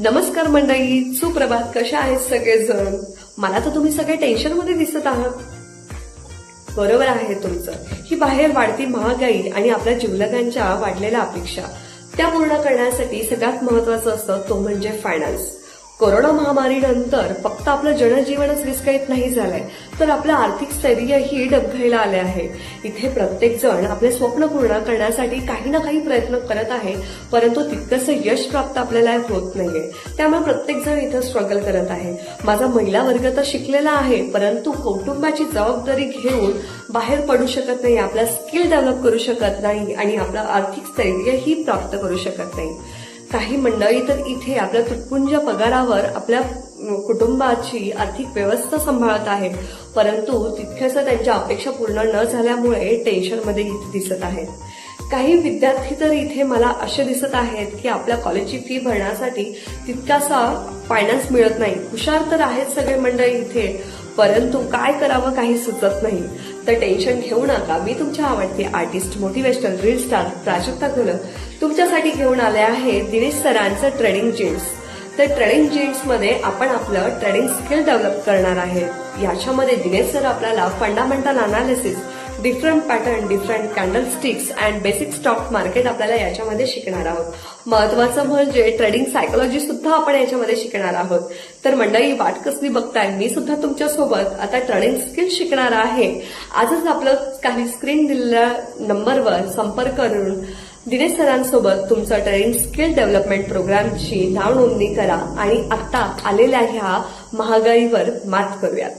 नमस्कार मंडळी, सुप्रभात. कशा आहेत सगळेजण? मला तर तुम्ही सगळे टेन्शन मध्ये दिसत आहात. बरोबर आहे तुमचं. ही बाहेर वाढती महागाई आणि आपल्या जीवलगांच्या वाढलेल्या अपेक्षा त्या पूर्ण करण्यासाठी सगळ्यात महत्वाचं असतं तो म्हणजे फायनान्स. कोरोना महामारीनंतर फक्त आपलं जनजीवनच विस्कळीत नाही झालंय, तर आपलं आर्थिक स्थैर्यही डबघाईला आले आहे. इथे प्रत्येक जण आपले स्वप्न पूर्ण करण्यासाठी काही ना काही प्रयत्न करत आहे, परंतु तितकंसं यश प्राप्त आपल्याला होत नाहीये. त्यामुळे प्रत्येक जण इथं स्ट्रगल करत आहे. माझा महिला वर्ग तर शिकलेला आहे, परंतु कौटुंबाची जबाबदारी घेऊन बाहेर पडू शकत नाही, आपला स्किल डेव्हलप करू शकत नाही आणि आपलं आर्थिक स्थैर्यही प्राप्त करू शकत नाही. काही मंडळी तर इथे आपल्या तुटपुंज पगारावर आपल्या कुटुंबाची आर्थिक व्यवस्था सांभाळत आहे, परंतु तितक्याच त्यांच्या अपेक्षा पूर्ण न झाल्यामुळे टेन्शनमध्ये इथे दिसत आहेत. काही विद्यार्थी तर इथे मला असे दिसत आहेत की आपल्या कॉलेजची फी भरण्यासाठी तितकासा फायनान्स मिळत नाही. हुशार तर आहेत सगळे मंडळी इथे, परंतु काय करावं काही सुचत नाही. तर टेन्शन घेऊ नका. मी तुमच्या आवडते artist, motivational reel star Prajakta Gholap तुमच्यासाठी घेऊन आले आहे दिनेश सरांचं ट्रेडिंग जीन्स. तर ट्रेडिंग जीन्स मध्ये आपण आपलं ट्रेडिंग स्किल डेव्हलप करणार आहे. याच्यामध्ये दिनेश सर आपल्याला fundamental analysis, different pattern, different candle sticks and basic stock market आपल्याला याच्यामध्ये शिकणार आहोत. महत्वाचं म्हणजे ट्रेडिंग सायकोलॉजी सुद्धा आपण याच्यामध्ये शिकणार आहोत. तर मंडळी, वाट कसली बघताय? मी सुद्धा तुमच्यासोबत आता ट्रेडिंग स्किल शिकणार आहे. आजच आपलं काही स्क्रीन दिलेल्या नंबरवर संपर्क करून दिनेश सरांसोबत तुमचं ट्रेडिंग स्किल डेव्हलपमेंट प्रोग्रामची नाव नोंदणी करा आणि आता आलेल्या ह्या महागाईवर मात करूयात.